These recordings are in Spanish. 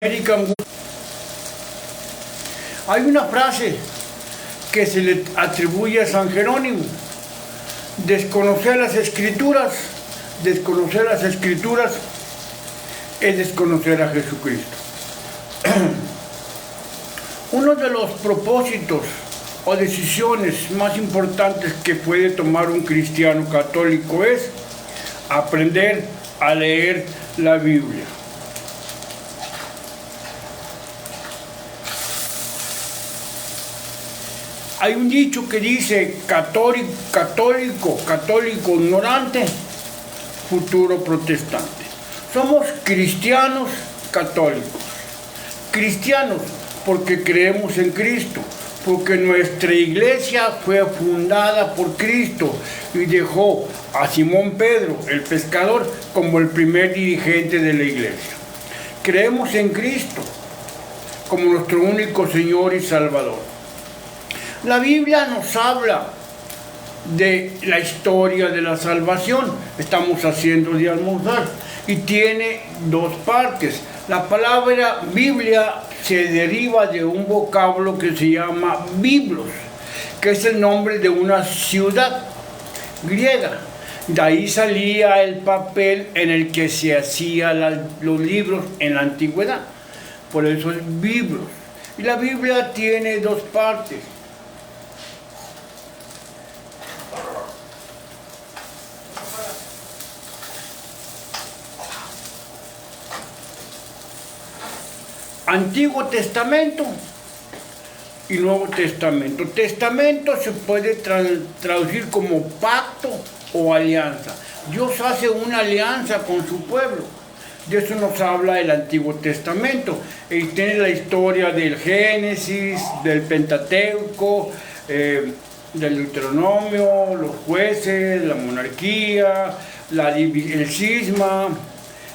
Hay una frase que se le atribuye a San Jerónimo: desconocer las escrituras es desconocer a Jesucristo. Uno de los propósitos o decisiones más importantes que puede tomar un cristiano católico es aprender a leer la Biblia. Hay un dicho que dice: católico ignorante, futuro protestante. Somos cristianos católicos. Cristianos porque creemos en Cristo, porque nuestra iglesia fue fundada por Cristo y dejó a Simón Pedro, el pescador, como el primer dirigente de la iglesia. Creemos en Cristo como nuestro único Señor y Salvador. La Biblia nos habla de la historia de la salvación. Estamos haciendo de almorzar y tiene dos partes. La palabra Biblia se deriva de un vocablo que se llama biblos, que es el nombre de una ciudad griega. De ahí salía el papel en el que se hacían los libros en la antigüedad. Por eso es biblos. Y la Biblia tiene dos partes. Antiguo Testamento y Nuevo Testamento. Testamento se puede traducir como pacto o alianza. Dios hace una alianza con su pueblo. De eso nos habla el Antiguo Testamento. Y tiene la historia del Génesis, del Pentateuco, del Deuteronomio, los jueces, la monarquía, el cisma,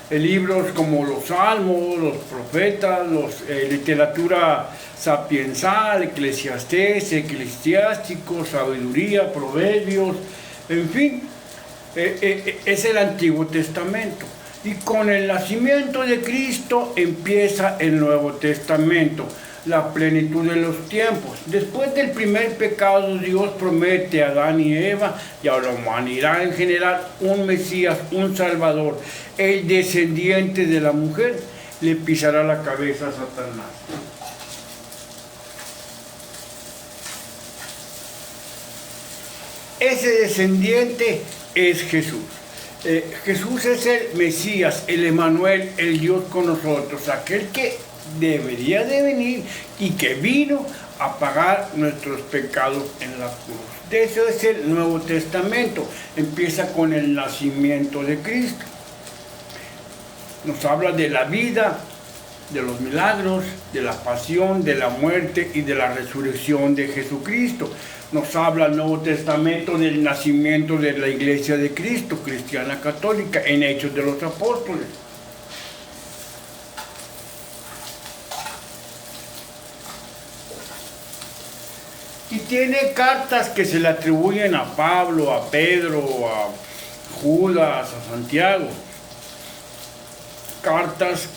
libros como los Salmos, los Profetas, literatura sapiensal, Eclesiastés, Eclesiástico, Sabiduría, Proverbios, en fin, es el Antiguo Testamento. Y con el nacimiento de Cristo empieza el Nuevo Testamento, la plenitud de los tiempos. Después del primer pecado, Dios promete a Adán y Eva y a la humanidad en general un Mesías, un Salvador. El descendiente de la mujer le pisará la cabeza a Satanás. Ese descendiente es Jesús. Jesús es el Mesías, el Emmanuel, el Dios con nosotros, aquel que debería de venir y que vino a pagar nuestros pecados en la cruz. De eso es el Nuevo Testamento. Empieza con el nacimiento de Cristo. Nos habla de la vida, de los milagros, de la pasión, de la muerte y de la resurrección de Jesucristo. Nos habla el Nuevo Testamento del nacimiento de la Iglesia de Cristo, cristiana católica, en Hechos de los Apóstoles. Y tiene cartas que se le atribuyen a Pablo, a Pedro, a Judas, a Santiago. Cartas,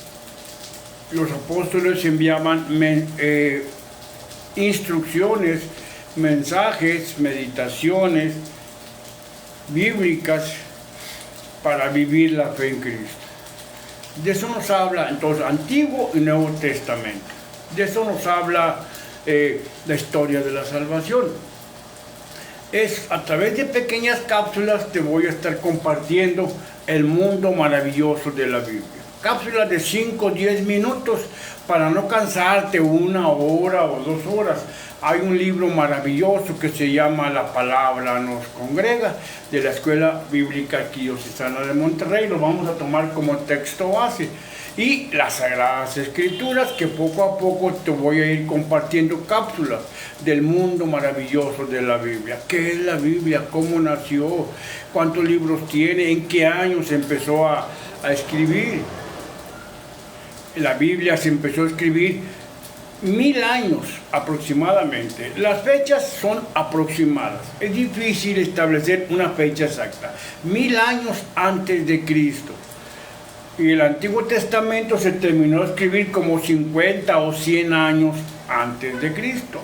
los apóstoles enviaban instrucciones, mensajes, meditaciones bíblicas para vivir la fe en Cristo. De eso nos habla entonces Antiguo y Nuevo Testamento. De eso nos habla la historia de la salvación. Es a través de pequeñas cápsulas te voy a estar compartiendo el mundo maravilloso de la Biblia. Cápsulas de 5 o 10 minutos para no cansarte 1 hora o 2 horas. Hay un libro maravilloso que se llama La Palabra Nos Congrega, de la Escuela Bíblica Arquidiocesana de Monterrey. Lo vamos a tomar como texto base. Y las Sagradas Escrituras, que poco a poco te voy a ir compartiendo cápsulas del mundo maravilloso de la Biblia. ¿Qué es la Biblia? ¿Cómo nació? ¿Cuántos libros tiene? ¿En qué año se empezó a escribir? La Biblia se empezó a escribir 1000 años aproximadamente. Las fechas son aproximadas. Es difícil establecer una fecha exacta. 1000 años antes de Cristo. Y el Antiguo Testamento se terminó de escribir como 50 o 100 años antes de Cristo.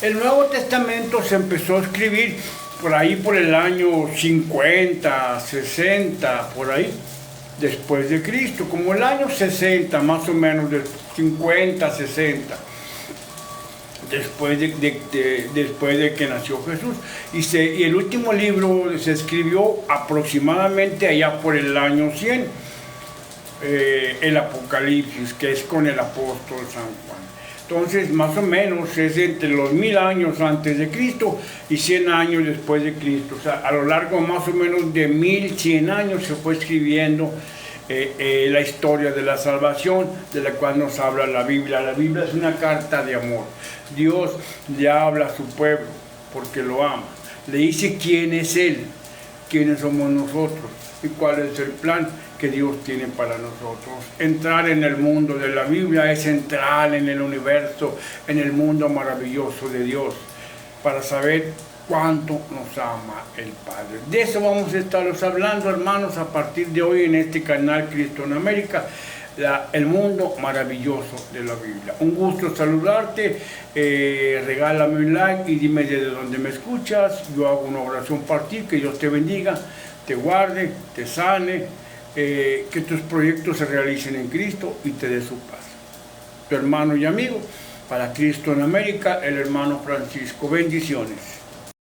El Nuevo Testamento se empezó a escribir por ahí por el año 50, 60, por ahí, después de Cristo, como el año 60, más o menos, del 50, 60, después de que nació Jesús. Y el último libro se escribió aproximadamente allá por el año 100, el Apocalipsis, que es con el apóstol San Juan. Entonces, más o menos, es entre los 1000 años antes de Cristo y 100 años después de Cristo. O sea, a lo largo más o menos de 1100 años se fue escribiendo la historia de la salvación, de la cual nos habla la Biblia. La Biblia es una carta de amor. Dios le habla a su pueblo porque lo ama. Le dice quién es Él, quiénes somos nosotros y cuál es el plan que Dios tiene para nosotros. Entrar en el mundo de la Biblia es entrar en el universo, en el mundo maravilloso de Dios, para saber cuánto nos ama el Padre. De eso vamos a estaros hablando, hermanos, a partir de hoy en este canal Cristo en América, el mundo maravilloso de la Biblia. Un gusto saludarte, regálame un like y dime desde dónde me escuchas. Yo hago una oración para ti, que Dios te bendiga, te guarde, te sane, que tus proyectos se realicen en Cristo y te dé su paz. Tu hermano y amigo, para Cristo en América, el hermano Francisco. Bendiciones.